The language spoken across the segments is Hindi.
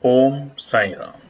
ओम साई राम।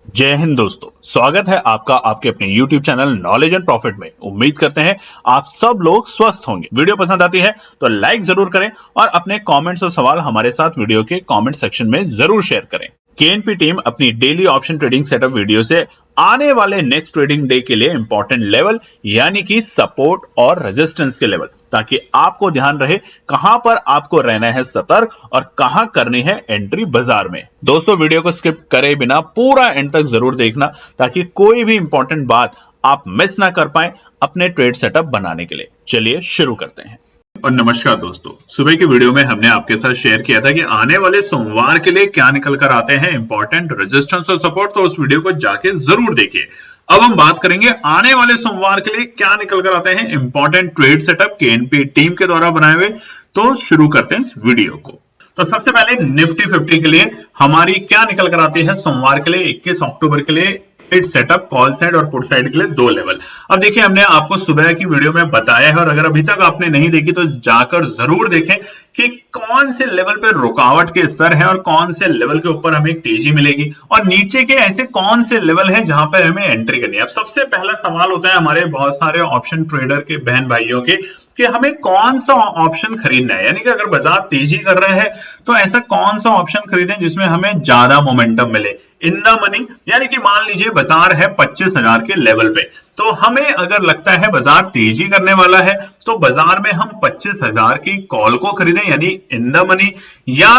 जय हिंद दोस्तों, स्वागत है आपका आपके अपने YouTube channel knowledge and profit में। उम्मीद करते हैं आप सब लोग स्वस्थ होंगे। वीडियो पसंद आती है तो लाइक जरूर करें और अपने कमेंट्स और सवाल हमारे साथ वीडियो के कमेंट सेक्शन में जरूर शेयर करें। केएनपी टीम अपनी daily option trading setup video से आने वाले नेक्स्ट ट्रेडिंग डे के लिए इंपॉर्टेंट लेवल यानी कि सपोर्ट और रेजिस्टेंस के लेवल, ताकि आपको ध्यान रहे कहां पर आपको रहना है सतर्क और कहां करनी है एंट्री बाजार में। दोस्तों, वीडियो को स्किप करे बिना पूरा एंड तक जरूर देखना ताकि कोई भी इंपॉर्टेंट बात आप मिस ना कर पाए अपने ट्रेड सेटअप बनाने के लिए। चलिए शुरू करते हैं। और नमस्कार दोस्तों, सुबह की वीडियो में हमने आपके साथ शेयर किया था कि आने वाले सोमवार के लिए क्या निकल कर आते हैं इंपॉर्टेंट रेजिस्टेंस और सपोर्ट, तो उस वीडियो को जाके जरूर देखिए। अब हम बात करेंगे आने वाले सोमवार के लिए क्या निकल कर आते हैं important trade setup KNP team के द्वारा बनाए हुए। तो शुरू करते हैं इस वीडियो को। तो सबसे पहले निफ्टी 50 के लिए हमारी क्या निकल कर आती है सोमवार के लिए 21 अक्टूबर के लिए ट्रेड सेटअप कॉल साइड और पुट साइड के लिए दो लेवल। अब देखिए, हमने आपको सुबह की वीडियो में बताया है और अगर अभी तक आपने नहीं देखी तो जाकर जरूर देखें कि कौन से लेवल पे रुकावट के स्तर है और कौन से लेवल के ऊपर हमें तेजी मिलेगी और नीचे के ऐसे कौन से लेवल है जहां पर हमें एंट्री करनी है। अब सबसे पहला सवाल होता है हमारे बहुत सारे ऑप्शन ट्रेडर के बहन भाइयों के कि हमें कौन सा ऑप्शन खरीदना है, यानी कि अगर बाजार तेजी कर रहे हैं तो ऐसा कौन सा ऑप्शन खरीदें जिसमें हमें ज्यादा मोमेंटम मिले इन द मनी। यानी कि मान लीजिए बाजार है 25,000 के लेवल पे, तो हमें अगर लगता है बाजार तेजी करने वाला है तो बाजार में हम 25,000 की कॉल को खरीदें यानी इन द मनी, या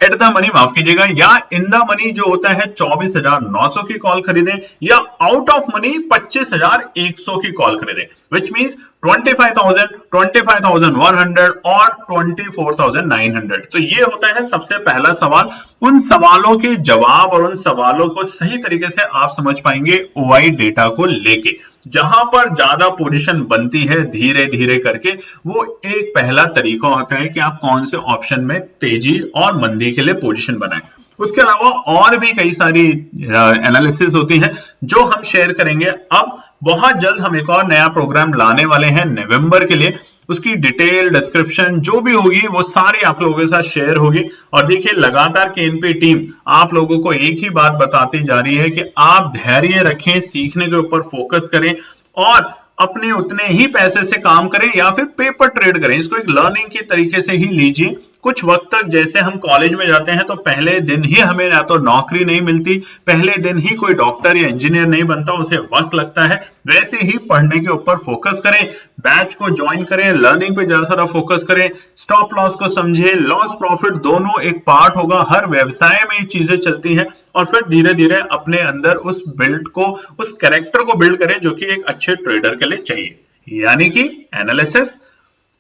एट द मनी माफ कीजिएगा, या इन द मनी जो होता है 24,900 की कॉल खरीदें, या आउट ऑफ मनी 25,100 की कॉल खरीदें, विच मींस 25,000, 25,100 और 24,900। तो ये होता है सबसे पहला सवाल। उन सवालों के जवाब और उन सवालों को सही तरीके से आप समझ पाएंगे ओआई डेटा को लेके। जहां पर ज्यादा पोजीशन बनती है धीरे धीरे करके, वो एक पहला तरीका होता है कि आप कौन से ऑप्शन में तेजी और मंदी के लिए पोजीशन बनाएं। उसके अलावा और भी कई सारी एनालिसिस होती हैं जो हम शेयर करेंगे। अब बहुत जल्द हम एक और नया प्रोग्राम लाने वाले हैं नवंबर के लिए। उसकी डिटेल डिस्क्रिप्शन जो भी होगी वो सारी आप लोगों के साथ शेयर होगी। और देखिए, लगातार केएनपी टीम आप लोगों को एक ही बात बताती जा रही है कि आप धैर्य रखें, सीखने के ऊपर फोकस करें और अपने उतने ही पैसे से काम करें या फिर पेपर ट्रेड करें। इसको एक लर्निंग के तरीके से ही लीजिए। कुछ वक्त तक जैसे हम कॉलेज में जाते हैं तो पहले दिन ही हमें या तो नौकरी नहीं मिलती, पहले दिन ही कोई डॉक्टर या इंजीनियर नहीं बनता, उसे वक्त लगता है, वैसे ही पढ़ने के ऊपर फोकस करें, बैच को ज्वाइन करें, लर्निंग पे ज्यादा सारा फोकस करें, स्टॉप लॉस को समझे, लॉस प्रॉफिट दोनों एक पार्ट होगा। हर व्यवसाय में ये चीजें चलती हैं और फिर धीरे धीरे अपने अंदर उस बिल्ड को, उस कैरेक्टर को बिल्ड करें जो कि एक अच्छे ट्रेडर के लिए चाहिए, यानी कि एनालिसिस,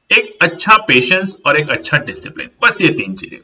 एक अच्छा पेशेंस और एक अच्छा डिसिप्लिन। बस ये तीन चीजें।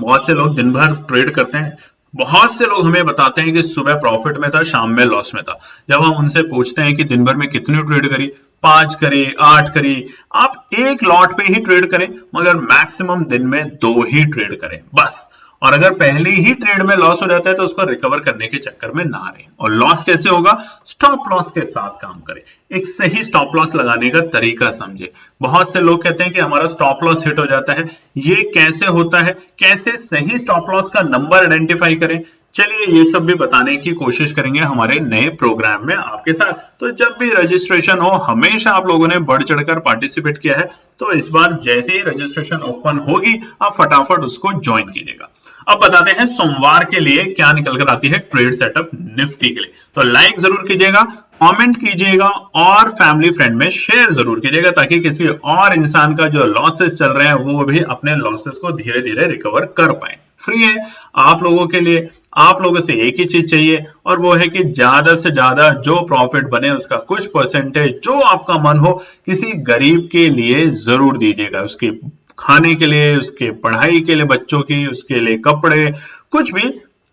बहुत से लोग दिन भर ट्रेड करते हैं, बहुत से लोग हमें बताते हैं कि सुबह प्रॉफिट में था, शाम में लॉस में था। जब हम उनसे पूछते हैं कि दिन भर में कितनी ट्रेड करी, 5 करी, 8 करी, आप एक लॉट पे ही ट्रेड करें मगर मैक्सिमम दिन में 2 ही ट्रेड करें बस। और अगर पहली ही ट्रेड में लॉस हो जाता है तो उसको रिकवर करने के चक्कर में ना रहें। और लॉस कैसे होगा? स्टॉप लॉस के साथ काम करें, एक सही स्टॉप लॉस लगाने का तरीका समझे। बहुत से लोग कहते हैं कि हमारा स्टॉप लॉस हिट हो जाता है, ये कैसे होता है, कैसे सही स्टॉप लॉस का नंबर आइडेंटिफाई करें, चलिए ये सब भी बताने की कोशिश करेंगे हमारे नए प्रोग्राम में आपके साथ। तो जब भी रजिस्ट्रेशन हो, हमेशा आप लोगों ने बढ़ चढ़कर पार्टिसिपेट किया है, तो इस बार जैसे ही रजिस्ट्रेशन ओपन होगी आप फटाफट उसको ज्वाइन कीजिएगा। अब बताते हैं सोमवार के लिए क्या निकल कर आती है ट्रेड सेटअप निफ्टी के लिए। तो लाइक जरूर कीजिएगा, कमेंट कीजिएगा और फैमिली फ्रेंड में शेयर जरूर कीजिएगा ताकि किसी और इंसान का जो लॉसेस चल रहे हैं वो भी अपने लॉसेस को धीरे धीरे रिकवर कर पाए। फ्री है आप लोगों के लिए। आप लोगों से एक ही चीज चाहिए और वो है कि ज्यादा से ज्यादा जो प्रॉफिट बने उसका कुछ परसेंटेज जो आपका मन हो किसी गरीब के लिए जरूर दीजिएगा। उसके खाने के लिए, उसके पढ़ाई के लिए, बच्चों की, उसके लिए कपड़े, कुछ भी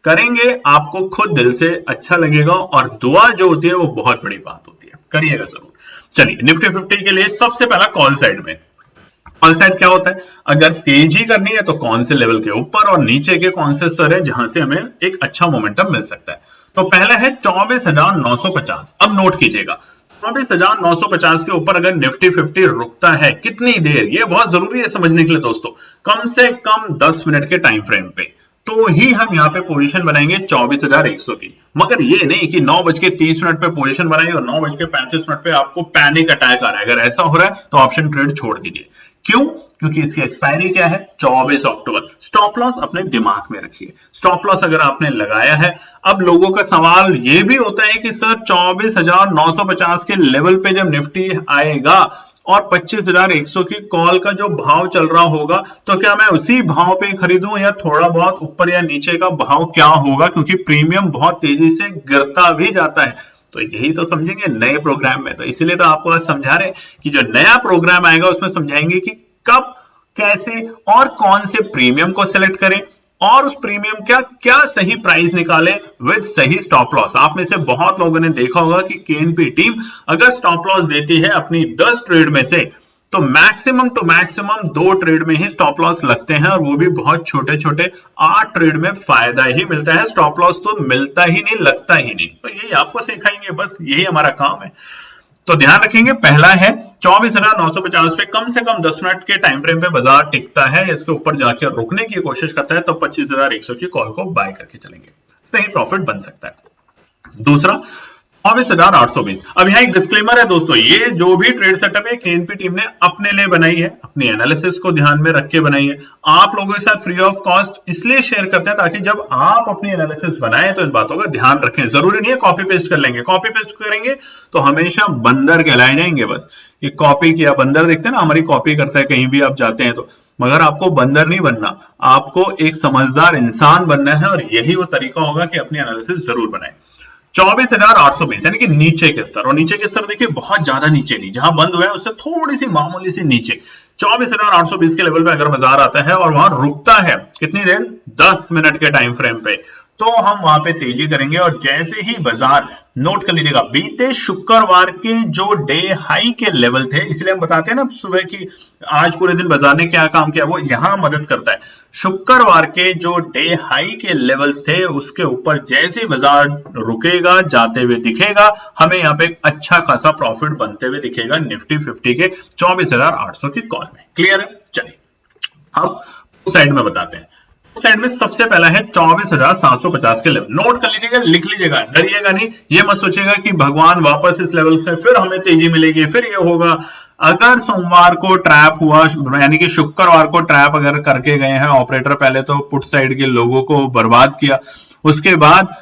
करेंगे आपको खुद दिल से अच्छा लगेगा। और दुआ जो होती है वो बहुत बड़ी बात होती है, करिएगा जरूर। चलिए, निफ्टी 50 के लिए सबसे पहला कॉल साइड में। कॉल साइड क्या होता है? अगर तेजी करनी है तो कौन से लेवल के ऊपर और नीचे के कौन से स्तर है जहां से हमें एक अच्छा मोमेंटम मिल सकता है। तो पहला है 24,950। अब नोट कीजिएगा, 24,950 के ऊपर अगर निफ्टी 50 रुकता है कितनी देर, ये बहुत जरूरी है समझने के लिए दोस्तों, कम से कम 10 मिनट के टाइम फ्रेम पे। तो ही हम यहाँ पे पोजीशन बनाएंगे 24,100 की। मगर ये नहीं कि 9:30 पे पोजीशन बनाई और 9:35 पे आपको पैनिक अटैक आ रहा है। अगर ऐसा हो रहा है तो ऑप्शन ट्रेड छोड़ दीजिए। क्यों? क्योंकि इसकी एक्सपायरी क्या है? 24 अक्टूबर। स्टॉप लॉस अपने दिमाग में रखिए। स्टॉप लॉस अगर आपने लगाया है, अब लोगों का सवाल ये भी होता है कि सर 24,950 के लेवल पे जब निफ्टी आएगा और 25,100 की कॉल का जो भाव चल रहा होगा, तो क्या मैं उसी भाव पे खरीदूं या थोड़ा बहुत ऊपर या नीचे का भाव क्या होगा? क्योंकि प्रीमियम बहुत तेजी से गिरता भी जाता है। तो यही तो समझेंगे नए प्रोग्राम में। तो इसीलिए तो आपको आज समझा रहे कि जो नया प्रोग्राम आएगा उसमें समझाएंगे कि कब, कैसे और कौन से प्रीमियम को सिलेक्ट करें और उस प्रीमियम का क्या सही प्राइस निकाले विद सही स्टॉप लॉस। आप में से बहुत लोगों ने देखा होगा कि केएनपी टीम अगर स्टॉप लॉस देती है अपनी 10 ट्रेड में से, तो मैक्सिमम टू मैक्सिमम 2 ट्रेड में ही स्टॉप लॉस लगते हैं और वो भी बहुत छोटे छोटे। 8 ट्रेड में फायदा ही मिलता है, स्टॉप लॉस तो मिलता ही नहीं, लगता ही नहीं। तो यही आपको सिखाएंगे, बस यही हमारा काम है। तो ध्यान रखेंगे, पहला है 24,950 पे कम से कम 10 मिनट के टाइम फ्रेम पे बाजार टिकता है, इसके ऊपर जाके रुकने की कोशिश करता है, तो 25,100 की कॉल को बाय करके चलेंगे, इसमें ही प्रॉफिट बन सकता है। दूसरा 24,820। अब यहाँ एक डिस्क्लेमर है दोस्तों, ये जो भी ट्रेड सेटअप है केएनपी टीम ने अपने लिए बनाई है, अपनी एनालिसिस को ध्यान में रख के बनाई है। आप लोगों के साथ फ्री ऑफ कॉस्ट इसलिए शेयर करते हैं ताकि जब आप अपनी एनालिसिस बनाएं तो इन बातों का ध्यान रखें। जरूरी नहीं है कॉपी पेस्ट कर लेंगे, कॉपी पेस्ट करेंगे तो हमेशा बंदर कहलाए जाएंगे। बस ये कॉपी किया, बंदर देखते हैं ना, हमारी कॉपी करता है कहीं भी आप जाते हैं तो। मगर आपको बंदर नहीं बनना, आपको एक समझदार इंसान बनना है और यही वो तरीका होगा कि अपनी एनालिसिस जरूर बनाएं। 24,820 यानी कि नीचे के स्तर, और नीचे के स्तर देखिए बहुत ज्यादा नीचे नहीं, जहां बंद हुआ है उससे थोड़ी सी मामूली सी नीचे 24,820 के लेवल पे अगर बाजार आता है और वहां रुकता है कितनी देर? 10 मिनट के टाइम फ्रेम पे, तो हम वहां पे तेजी करेंगे। और जैसे ही बाजार, नोट कर लीजिएगा, बीते शुक्रवार के जो डे हाई के लेवल थे, इसलिए हम बताते हैं ना सुबह की आज पूरे दिन बाजार ने क्या काम किया, वो यहां मदद करता है। शुक्रवार के जो डे हाई के लेवल्स थे उसके ऊपर जैसे ही बाजार रुकेगा, जाते हुए दिखेगा, हमें यहाँ पे एक अच्छा खासा प्रॉफिट बनते हुए दिखेगा निफ्टी 50 के 24,800 की कॉल में। क्लियर है? चलिए अब साइड में बताते हैं। साइड में सबसे पहला है 24,750 के लेवल। नोट कर लीजिएगा, लिख लीजिएगा, डरिएगा नहीं। ये मत सोचिएगा कि भगवान वापस इस लेवल से फिर हमें तेजी मिलेगी, फिर ये होगा। अगर सोमवार को ट्रैप हुआ, यानी कि शुक्रवार को ट्रैप अगर करके गए हैं ऑपरेटर, पहले तो पुट साइड के लोगों को बर्बाद किया, उसके बाद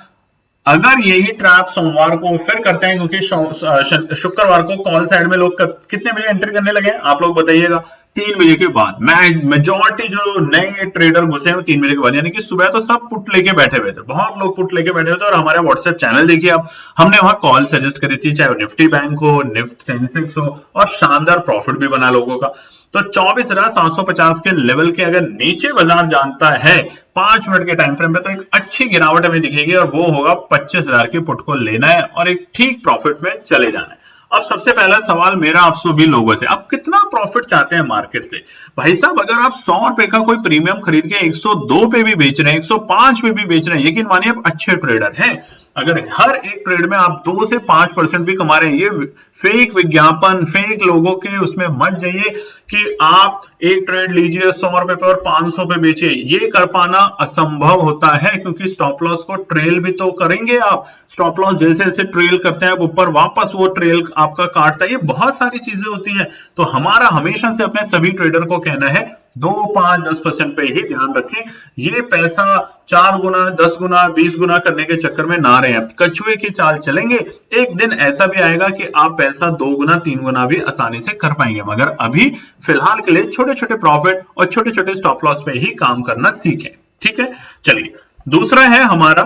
अगर यही ट्रैप सोमवार को फिर करते हैं, क्योंकि शुक्रवार को कॉल साइड में लोग कितने बजे एंट्री करने लगे आप लोग बताइएगा? 3 बजे के बाद। मेजॉरिटी जो नए ट्रेडर घुसे हैं वो 3 बजे के बाद, यानी कि सुबह तो सब पुट लेके बैठे हुए थे, बहुत लोग पुट लेके बैठे हुए थे। और हमारे व्हाट्सएप चैनल देखिए आप, हमने वहां कॉल सजेस्ट करी थी, चाहे निफ्टी बैंक हो, निफ्टी सेंसेक्स हो, और शानदार प्रॉफिट भी बना लोगों का। तो 24,750 के लेवल के अगर नीचे बाजार जानता है 5 मिनट के टाइम फ्रेम पे, तो एक अच्छी गिरावट हमें दिखेगी और वो होगा 25,000 के पुट को लेना है और एक ठीक प्रॉफिट में चले जाना है। अब सबसे पहला सवाल मेरा आप सभी लोगों से, आप कितना प्रॉफिट चाहते हैं मार्केट से? भाई साहब, अगर आप 100 रुपए का कोई प्रीमियम खरीद के 102 पे भी बेच रहे हैं, 105 पे भी बेच रहे हैं, यकीन मानिए आप अच्छे ट्रेडर हैं। अगर हर एक ट्रेड में आप 2 से 5% भी कमा रहे हैं, ये फेक विज्ञापन, फेक लोगों के उसमें मत जाइए कि आप एक ट्रेड लीजिए 100 रुपए पे और 500 पे बेचिए। ये कर पाना असंभव होता है, क्योंकि स्टॉप लॉस को ट्रेल भी तो करेंगे आप। स्टॉप लॉस जैसे जैसे ट्रेल करते हैं ऊपर, वापस वो ट्रेल आपका काटता है, ये बहुत सारी चीजें होती हैं। तो हमारा हमेशा से अपने सभी ट्रेडर को कहना है 2, 5, 10% पे ही ध्यान रखें। ये पैसा 4 गुना, 10 गुना, 20 गुना करने के चक्कर में ना रहे। कछुए की चाल चलेंगे, एक दिन ऐसा भी आएगा कि आप पैसा 2 गुना, 3 गुना भी आसानी से कर पाएंगे। मगर अभी फिलहाल के लिए छोटे छोटे प्रॉफिट और छोटे छोटे स्टॉप लॉस पे ही काम करना सीखें। ठीक है, चलिए दूसरा है हमारा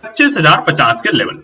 25,050 के लेवल।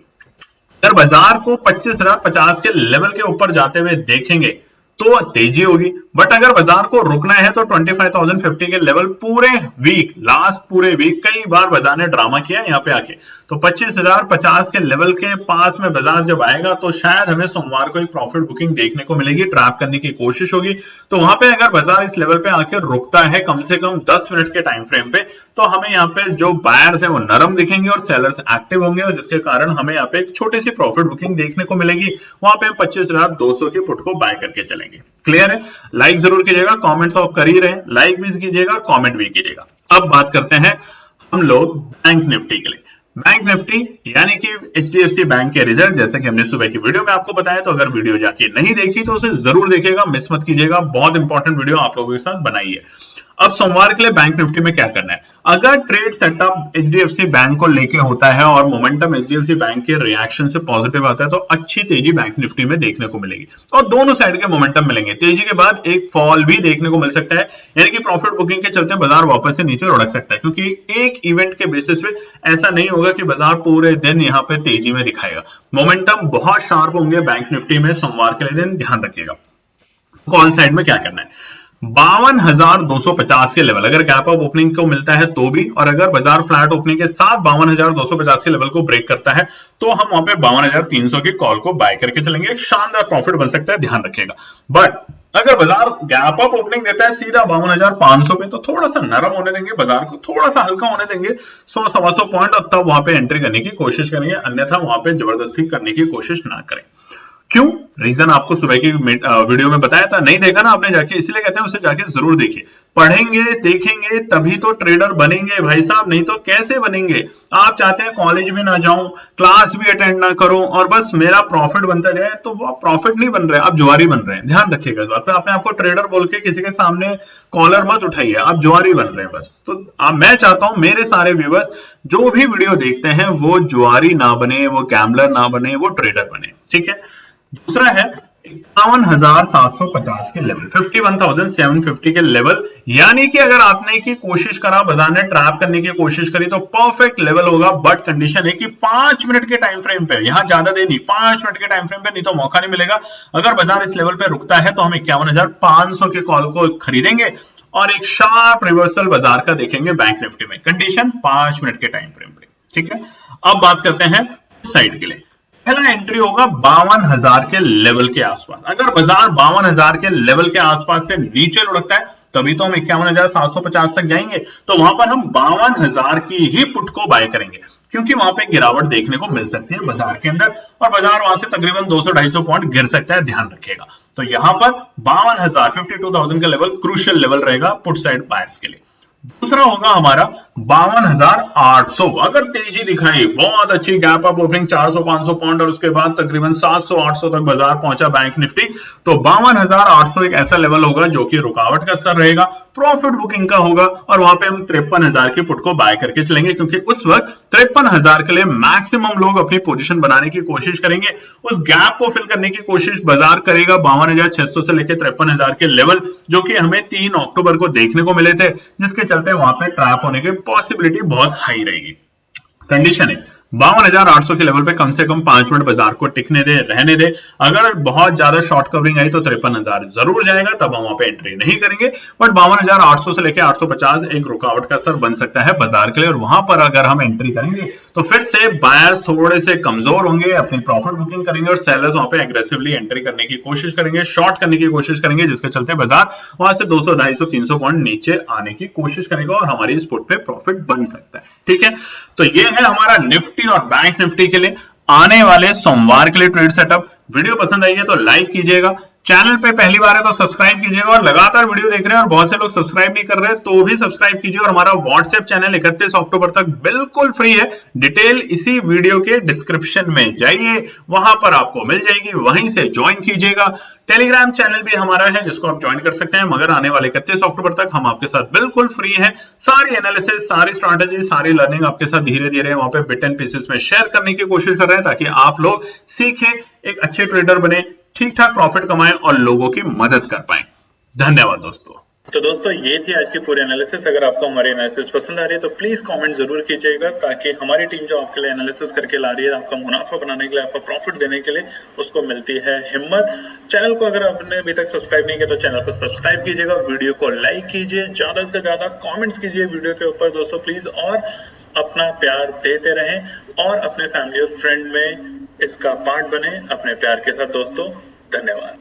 अगर बाजार को 25,050 के लेवल के ऊपर जाते हुए देखेंगे तो तेजी होगी, बट अगर बाजार को रुकना है तो 25,050 के लेवल पूरे वीक, लास्ट पूरे वीक कई बार बाजार ने ड्रामा किया यहाँ पे आके। तो 25,050 के लेवल के पास में बाजार जब आएगा तो शायद हमें सोमवार को एक प्रॉफिट बुकिंग देखने को मिलेगी, ट्रैप करने की कोशिश होगी। तो वहां पे अगर बाजार इस लेवल पे आके रुकता है कम से कम 10 मिनट के टाइम फ्रेम पे, तो हमें यहाँ पे जो बायर्स है वो नरम दिखेंगे और सेलर्स एक्टिव होंगे, और जिसके कारण हमें यहाँ पे एक छोटी सी प्रॉफिट बुकिंग देखने को मिलेगी। वहां पे हम 25,200 के पुट को बाय करके चलेंगे। क्लियर है? लाइक जरूर कीजिएगा, कमेंट्स आप कर ही रहे हैं, लाइक भी कीजिएगा, कमेंट भी कीजिएगा। अब बात करते हैं हम लोग बैंक निफ्टी के लिए, बैंक निफ्टी यानी कि एचडीएफसी बैंक के रिजल्ट, जैसे कि हमने सुबह की वीडियो में आपको बताया, तो अगर वीडियो जाके नहीं देखी तो उसे जरूर देखिएगा, मिस मत कीजिएगा, बहुत इंपॉर्टेंट वीडियो आप लोगों के साथ बनाई है। अब सोमवार के लिए बैंक निफ्टी में क्या करना है, अगर ट्रेड सेटअप एचडीएफसी बैंक को लेके होता है और मोमेंटम एचडीएफसी बैंक के रिएक्शन से पॉजिटिव आता है, तो अच्छी तेजी बैंक निफ्टी में देखने को मिलेगी और दोनों साइड के मोमेंटम मिलेंगे। तेजी के बाद एक फॉल भी देखने को मिल सकता है, यानी कि प्रॉफिट बुकिंग के चलते बाजार वापस से नीचे लुढ़क सकता है, क्योंकि एक इवेंट के बेसिस पे ऐसा नहीं होगा कि बाजार पूरे दिन यहाँ पे तेजी में दिखाएगा। मोमेंटम बहुत शार्प होंगे बैंक निफ्टी में सोमवार के दिन, ध्यान रखिएगा। कॉल साइड में क्या करना है, 52,250 के लेवल अगर गैप अप ओपनिंग को मिलता है तो भी, और अगर बाजार फ्लैट ओपनिंग के साथ 52,250 के लेवल को ब्रेक करता है तो हम वहां पे 52,300 की कॉल को बाय करके चलेंगे, एक शानदार प्रॉफिट बन सकता है, ध्यान रखिएगा। बट अगर बाजार गैप अप ओपनिंग देता है सीधा 52,500 पे, तो थोड़ा सा नरम होने देंगे, बाजार को थोड़ा सा हल्का होने देंगे 100-125 पॉइंट, और तब वहां पे एंट्री करने की कोशिश करेंगे, अन्यथा वहां पे जबरदस्ती करने की कोशिश ना करें। क्यों, रीजन आपको सुबह की वीडियो में बताया था, नहीं देखा ना आपने जाके, इसलिए कहते हैं उसे जाके जरूर देखिए। पढ़ेंगे देखेंगे तभी तो ट्रेडर बनेंगे भाई साहब, नहीं तो कैसे बनेंगे। आप चाहते हैं कॉलेज भी ना जाऊं, क्लास भी अटेंड ना करूं और बस मेरा प्रॉफिट बनता जाए, तो वो प्रॉफिट नहीं बन रहे, आप जुआरी बन रहे हैं, ध्यान रखिएगा इस बात पे। अपने आपको ट्रेडर बोल के किसी के सामने कॉलर मत उठाइए, आप जुआरी बन रहे हैं बस। तो मैं चाहता हूं मेरे सारे व्यूअर्स जो भी वीडियो देखते हैं वो जुआरी ना बने, वो गैम्बलर ना बने, वो ट्रेडर बने, ठीक है। दूसरा है 51,750 के लेवल, 51,750 के लेवल, यानी कि अगर आपने की कोशिश करा, बाजार ने ट्रैप करने की कोशिश करी तो परफेक्ट लेवल होगा, बट कंडीशन है कि 5 मिनट के टाइम फ्रेम पे, यहां ज्यादा देर नहीं, 5 मिनट के टाइम फ्रेम पे, नहीं तो मौका नहीं मिलेगा। अगर बाजार इस लेवल पे रुकता है तो हम 51,500 के कॉल को खरीदेंगे और एक शार्प रिवर्सल बाजार का देखेंगे बैंक निफ्टी में, कंडीशन 5 मिनट के टाइम फ्रेम पे, ठीक है। अब बात करते हैं साइड के लिए, पहला एंट्री होगा 52,000 के लेवल के आसपास। अगर बाजार 52,000 के लेवल के आसपास से नीचे लुढ़कता है तभी तो हम 51,750 तक जाएंगे, तो वहां पर हम 52,000 की ही पुट को बाय करेंगे, क्योंकि वहां पे गिरावट देखने को मिल सकती है बाजार के अंदर, और बाजार वहां से तकरीबन 200-250 पॉइंट गिर सकता है, ध्यान रखिएगा। तो यहां पर 52,000 52,000 का लेवल क्रूशियल लेवल रहेगा पुट साइड बायर्स के लिए। दूसरा होगा हमारा 52,800, अगर तेजी दिखाई, बहुत अच्छी गैप अप ओपनिंग 400-500 पॉइंट और उसके बाद तकरीबन 700-800 तक बाजार पहुंचा बैंक निफ्टी, तो 52,800 एक ऐसा लेवल होगा जो कि रुकावट का स्तर रहेगा, प्रॉफिट बुकिंग का होगा, और वहां पे हम 53,000 की पुट को बाय करके चलेंगे, क्योंकि उस वक्त 53,000 के लिए मैक्सिमम लोग अपनी पोजीशन बनाने की कोशिश करेंगे, उस गैप को फिल करने की कोशिश बाजार करेगा 52,600 से लेकर 53,000 के लेवल, जो कि हमें 3 अक्टूबर को देखने को मिले थे, जिसके चलते वहां पे ट्रैप होने की पॉसिबिलिटी बहुत हाई रहेगी। कंडीशन है 52,800 के लेवल पे कम से कम 5 मिनट बाजार को टिकने दे, रहने दे। अगर बहुत ज्यादा शॉर्ट कवरिंग आई तो 53,000 जरूर जाएगा, तब हम वहां पे एंट्री नहीं करेंगे, बट 52,800 से लेकर 850 एक रुकावट का स्तर बन सकता है बाजार के लिए, और वहां पर अगर हम एंट्री करेंगे तो फिर से बायर्स थोड़े से कमजोर होंगे, अपनी प्रॉफिट बुकिंग करेंगे और सेलर्स वहां पे एग्रेसिवली एंट्री करने की कोशिश करेंगे, शॉर्ट करने की कोशिश करेंगे, जिसके चलते बाजार वहां से 200, 250, 300 पॉइंट नीचे आने की कोशिश करेगा और हमारी इस पुट पे प्रॉफिट बन सकता है, ठीक है। तो ये है हमारा निफ्टी और बैंक निफ्टी के लिए आने वाले सोमवार के लिए ट्रेड सेटअप। वीडियो पसंद आई है तो लाइक कीजिएगा, चैनल पे पहली बार है तो सब्सक्राइब कीजिएगा, और लगातार वीडियो देख रहे हैं और बहुत से लोग सब्सक्राइब नहीं कर रहे हैं तो भी सब्सक्राइब कीजिए। और हमारा व्हाट्सएप चैनल 31 अक्टूबर तक बिल्कुल फ्री है, डिटेल इसी वीडियो के डिस्क्रिप्शन में जाइए, वहां पर आपको मिल जाएगी, वहीं से ज्वाइन कीजिएगा। टेलीग्राम चैनल भी हमारा है जिसको आप ज्वाइन कर सकते हैं, मगर आने वाले 31 अक्टूबर तक हम आपके साथ बिल्कुल फ्री है, सारी एनालिसिस, सारी स्ट्रैटेजी, सारी लर्निंग आपके साथ धीरे धीरे वहां पे बिट एंड पीसेस में शेयर करने की कोशिश कर रहे हैं, ताकि आप लोग सीखें, एक अच्छे ट्रेडर बने, ठीक ठाक प्रॉफिट कमाएं और लोगों की मदद कर पाएं। धन्यवाद दोस्तों। तो दोस्तों ये थी आज की पूरी एनालिसिस। अगर आपको हमारी एनालिसिस पसंद आ रही है तो प्लीज कमेंट जरूर कीजिएगा, ताकि हमारी टीम जो आपके लिए एनालिसिस करके ला रही है, आपका मुनाफा बनाने के लिए, आपका प्रॉफिट देने के लिए, उसको मिलती है हिम्मत। चैनल को अगर आपने अभी तक सब्सक्राइब नहीं किया तो चैनल को सब्सक्राइब कीजिएगा, वीडियो को लाइक कीजिए, ज्यादा से ज्यादा कॉमेंट्स कीजिए वीडियो के ऊपर दोस्तों प्लीज, और अपना प्यार देते रहें और अपने फैमिली और फ्रेंड में इसका पार्ट बने अपने प्यार के साथ दोस्तों। धन्यवाद।